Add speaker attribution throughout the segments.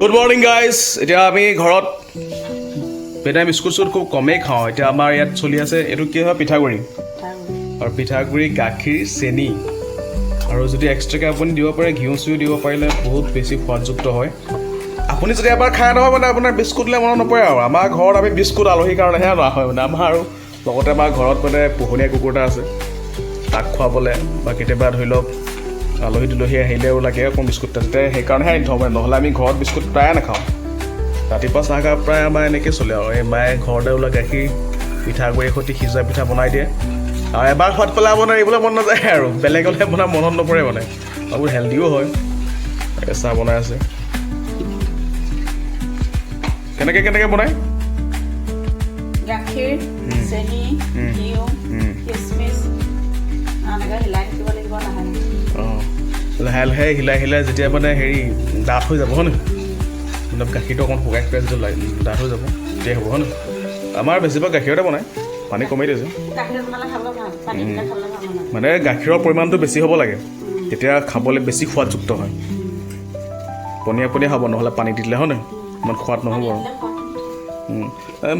Speaker 1: Good morning guys. এতিয়া আমি ঘৰত বেদাই বিস্কুট চিস্কুট খুব কমেই খাওঁ। এতিয়া আমাৰ ইয়াত চলি আছে এইটো কি হয়, পিঠাগুড়ি আৰু পিঠাগুড়ি, গাখীৰ, চেনি আৰু যদি এক্সট্ৰাকৈ আপুনি দিব পাৰে ঘিউ চিউ দিব পাৰিলে বহুত বেছি সোৱাদযুক্ত হয়। আপুনি যদি এবাৰ খাই নহয় মানে আপোনাৰ বিস্কুটলৈ মনত নপৰে আৰু। আমাৰ ঘৰত আমি বিস্কুট আলহীৰ কাৰণেহে অনা হয় মানে আমাৰ, আৰু লগতে আমাৰ ঘৰত মানে পোহনীয়া কুকুৰ এটা আছে, তাক খুৱাবলৈ বা কেতিয়াবা ধৰি লওক আলহী দুলহী আহিলেও লাগে অকণ বিস্কুট, তেন্তে সেইকাৰণেহে আনি থওঁ মানে, নহ'লে আমি ঘৰত বিস্কুট প্ৰায়ে নাখাওঁ। ৰাতিপুৱা চাহকাপ প্ৰায় আমাৰ এনেকৈ চলে আৰু। এই মায়ে ঘৰতে ওলোৱা গাখীৰ পিঠাগুড়িৰ সৈতে সিজোৱা পিঠা বনাই দিয়ে আৰু এবাৰ সোৱাদ পালে আপোনাৰ এৰিবলৈ মন নাযায় আৰু, বেলেগলৈ আপোনাৰ মনত নপৰে মানে, আৰু বহুত হেল্ডিও হয়। চাহ বনাই আছে, কেনেকৈ বনায়?
Speaker 2: গাখীৰ, চেনি, ঘিউ, কিচমিচ এনেকৈ হিলাই থাকিব লাগিব
Speaker 1: লাহে লাহে হিলাই যেতিয়া মানে হেৰি ডাঠ হৈ যাব হয় নহয়, মানে গাখীৰটো অকণ শুকাই যেতিয়া ডাঠ হৈ যাব তেতিয়াই হ'ব হয় নহয়। আমাৰ বেছিভাগ গাখীৰতে বনায়, পানী কমেই দিছে মানে গাখীৰৰ পৰিমাণটো বেছি হ'ব লাগে, তেতিয়া খাবলৈ বেছি সোৱাদযুক্ত হয়। পনীয়া পনীয়া হ'ব, নহ'লে পানী দি দিলে হয় নহয় ইমান সোৱাদ নহ'ব আৰু।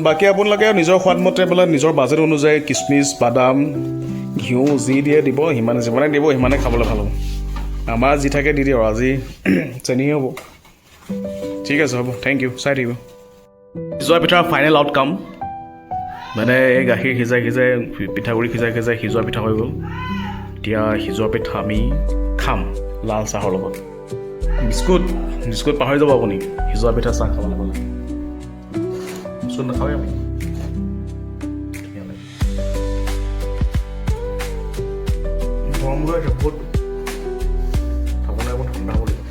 Speaker 1: বাকী আপোনালোকে নিজৰ সোৱাদ মতে বোলে নিজৰ বাজেট অনুযায়ী কিচমিচ, বাদাম, ঘিউ যি দিয়ে দিব, যিমানে দিব সিমানে খাবলৈ ভাল হ'ব। আমাৰ যি থাকে দি দিওঁ আৰু, আজি চেনিহে হ'ব। ঠিক আছে হ'ব, থেংক ইউ। চাই থাকিব সিজোৱা পিঠাৰ ফাইনেল আউটকাম মানে এই গাখীৰ সিজাই পিঠাগুড়ি সিজাই সিজোৱা পিঠা হৈ গ'ল। এতিয়া সিজোৱা পিঠা আমি খাম লাল চাহৰ লগত। বিস্কুট পাহৰি যাব আপুনি সিজোৱা পিঠা চাহ খাবলৈ গ'লে। বিস্কুট নাখাওঁৱে আমি। গৰম হৈ আছে বহুত, খাবলৈ অকণ ঠাণ্ডা হ'ব লাগিব।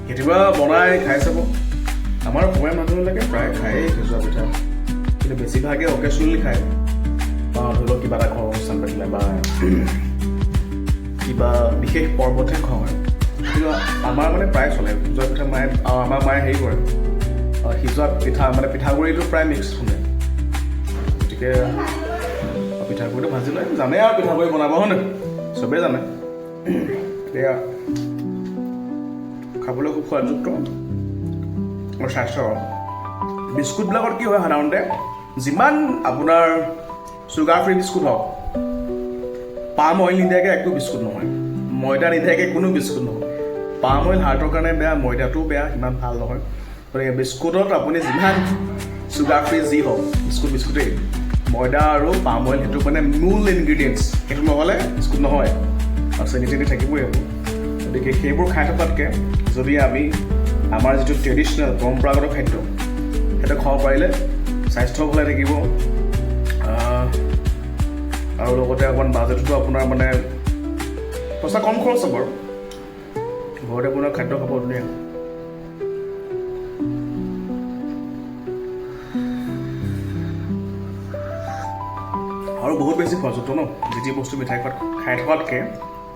Speaker 1: কেতিয়াবা বনাই খাই চাব। আমাৰ অসমীয়া মানুহবিলাকে প্ৰায় খায়েই সিজোৱা পিঠা, কিন্তু বেছিভাগে অকেচনেলি খায়, বা ধৰি লওক কিবা এটা ঘৰৰ অনুষ্ঠান পাতিলে বা কিবা বিশেষ পৰ্বতহে খোৱা হয়। কিন্তু আমাৰ মানে প্ৰায় চলে সিজোৱা পিঠা। আমাৰ মায়ে হেৰি কৰে, সিজোৱা পিঠা মানে পিঠাগুড়িটো প্ৰায় মিক্স শুনে, গতিকে পিঠাগুড়িটো ভাজি লয়, জানে আৰু পিঠাগুড়ি বনাব হয় নহয়, চবেই জানে। এতিয়া খাবলৈ খুব সোৱাদযুক্ত আৰু স্বাস্থ্যকৰ। বিস্কুটবিলাকত কি হয় সাধাৰণতে, যিমান আপোনাৰ চুগাৰ ফ্ৰী বিস্কুট হওক, পাম অইল নিদিয়াকৈ একো বিস্কুট নহয়, ময়দা নিদিয়াকৈ কোনো বিস্কুট নহয়। পাম অইল হাৰ্টৰ কাৰণে বেয়া, ময়দাটোও বেয়া, ইমান ভাল নহয়। গতিকে বিস্কুটত আপুনি যিমান চুগাৰ ফ্ৰী যি হওক বিস্কুটেই, ময়দা আৰু পাম অইল সেইটো মানে মূল ইনগ্ৰিডিয়েণ্টছ, সেইটো নহ'লে বিস্কুট নহয়, আৰু চেনি তেনি থাকিবই হ'ব। গতিকে সেইবোৰ খাই থকাতকৈ যদি আমি আমাৰ যিটো ট্ৰেডিশ্যনেল পৰম্পৰাগত খাদ্য সেইটো খাব পাৰিলে স্বাস্থ্য ভালে থাকিব, আৰু লগতে অকণমান বাজেটতো আপোনাৰ মানে পইচা কম খৰচ হ'ব আৰু ঘৰতে আপোনাৰ খাদ্য খাব ধুনীয়া। আৰু বহুত বেছি সোৱাদযুক্ত ন, যি বস্তু মিঠাই খাই থকাতকৈ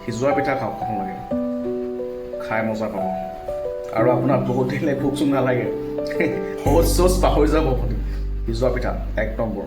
Speaker 1: সিজোৱা পিঠা খাওক লাগে, খাই মজা পাব। আৰু আপোনাৰ বহুত দিলে ভোক চোক নালাগে, শৌচ পাহৰি যাব আপুনি। সিজোৱা পিঠা এক নম্বৰ।